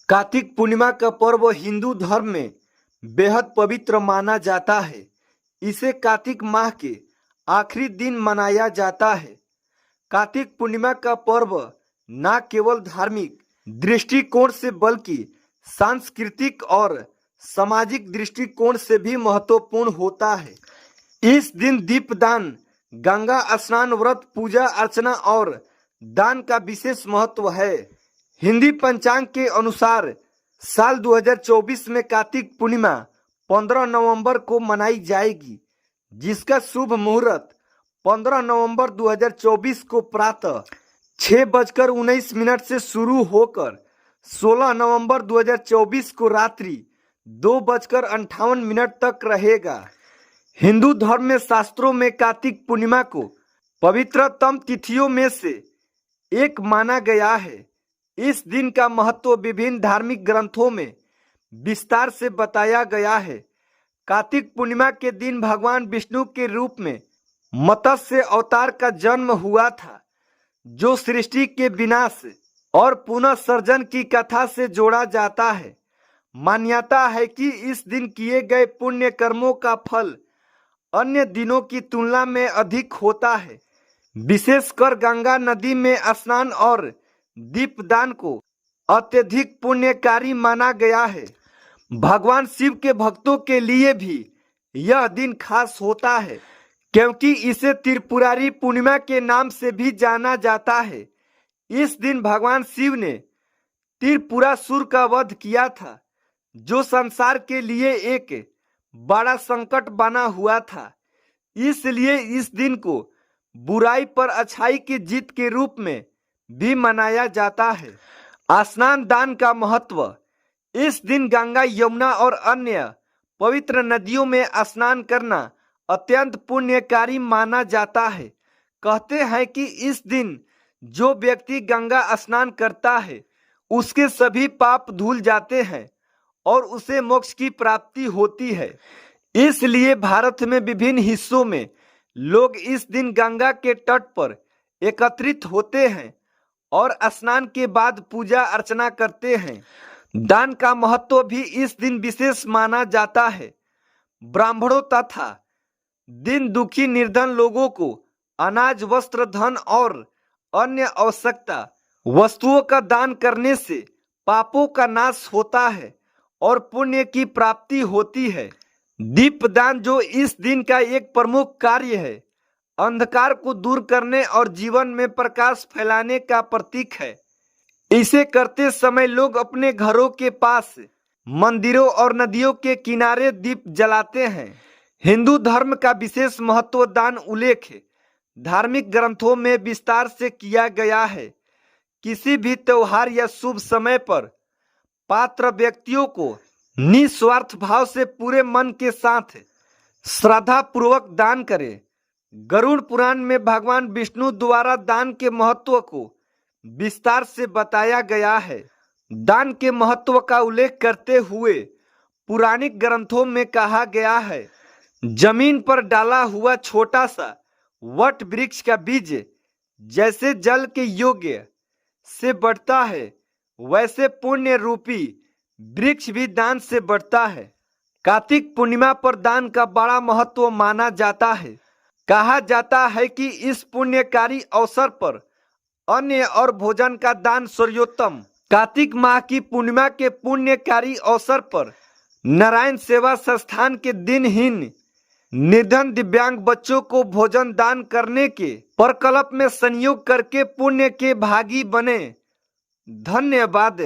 कार्तिक पूर्णिमा का पर्व हिंदू धर्म में बेहद पवित्र माना जाता है। इसे कार्तिक माह के आखिरी दिन मनाया जाता है। कार्तिक पूर्णिमा का पर्व न केवल धार्मिक दृष्टिकोण से बल्कि सांस्कृतिक और सामाजिक दृष्टिकोण से भी महत्वपूर्ण होता है। इस दिन दीपदान, गंगा स्नान, व्रत, पूजा अर्चना और दान का विशेष महत्व है। हिंदी पंचांग के अनुसार साल 2024 में कार्तिक पूर्णिमा 15 नवंबर को मनाई जाएगी, जिसका शुभ मुहूर्त 15 नवंबर 2024 को प्रातः 6:19 से शुरू होकर 16 नवंबर 2024 को रात्रि 2:58 तक रहेगा। हिंदू धर्म में शास्त्रों में कार्तिक पूर्णिमा को पवित्रतम तिथियों में से एक माना गया है। इस दिन का महत्व विभिन्न धार्मिक ग्रंथों में विस्तार से बताया गया है। कार्तिक पूर्णिमा के दिन भगवान विष्णु के रूप में मत्स्य अवतार का जन्म हुआ था, जो सृष्टि के विनाश और पुनः सर्जन की कथा से जोड़ा जाता है। मान्यता है कि इस दिन किए गए पुण्य कर्मों का फल अन्य दिनों की तुलना में अधिक होता है। विशेषकर गंगा नदी में स्नान और दीपदान को अत्यधिक पुण्यकारी माना गया है। भगवान शिव के भक्तों के लिए भी यह दिन खास होता है, क्योंकि इसे त्रिपुरारी पूर्णिमा के नाम से भी जाना जाता है। इस दिन भगवान शिव ने त्रिपुरासुर का वध किया था, जो संसार के लिए एक बड़ा संकट बना हुआ था। इसलिए इस दिन को बुराई पर अच्छाई की जीत के रूप में भी मनाया जाता है। स्नान दान का महत्व। इस दिन गंगा, यमुना और अन्य पवित्र नदियों में स्नान करना अत्यंत पुण्यकारी माना जाता है। कहते हैं कि इस दिन जो व्यक्ति गंगा स्नान करता है, उसके सभी पाप धुल जाते हैं और उसे मोक्ष की प्राप्ति होती है। इसलिए भारत में विभिन्न हिस्सों में लोग इस दिन गंगा के तट पर एकत्रित होते हैं और स्नान के बाद पूजा अर्चना करते हैं। दान का महत्व भी इस दिन विशेष माना जाता है। ब्राह्मणों तथा दीन दुखी निर्धन लोगों को अनाज, वस्त्र, धन और अन्य आवश्यकता वस्तुओं का दान करने से पापों का नाश होता है और पुण्य की प्राप्ति होती है। दीपदान, जो इस दिन का एक प्रमुख कार्य है, अंधकार को दूर करने और जीवन में प्रकाश फैलाने का प्रतीक है। इसे करते समय लोग अपने घरों के पास, मंदिरों और नदियों के किनारे दीप जलाते हैं। हिंदू धर्म का विशेष महत्व दान उल्लेख धार्मिक ग्रंथों में विस्तार से किया गया है। किसी भी त्योहार या शुभ समय पर पात्र व्यक्तियों को निस्वार्थ भाव से पूरे मन के साथ श्रद्धा पूर्वक दान करें। गरुड़ पुराण में भगवान विष्णु द्वारा दान के महत्व को विस्तार से बताया गया है। दान के महत्व का उल्लेख करते हुए पुराणिक ग्रंथों में कहा गया है, जमीन पर डाला हुआ छोटा सा वट वृक्ष का बीज जैसे जल के योग्य से बढ़ता है, वैसे पुण्य रूपी वृक्ष भी दान से बढ़ता है। कार्तिक पूर्णिमा पर दान का बड़ा महत्व माना जाता है। कहा जाता है कि इस पुण्यकारी अवसर पर अन्न और भोजन का दान सर्वोत्तम। कार्तिक माह की पूर्णिमा के पुण्यकारी अवसर पर नारायण सेवा संस्थान के दिनहीन निर्धन दिव्यांग बच्चों को भोजन दान करने के प्रकल्प में संयोग करके पुण्य के भागी बने। धन्यवाद।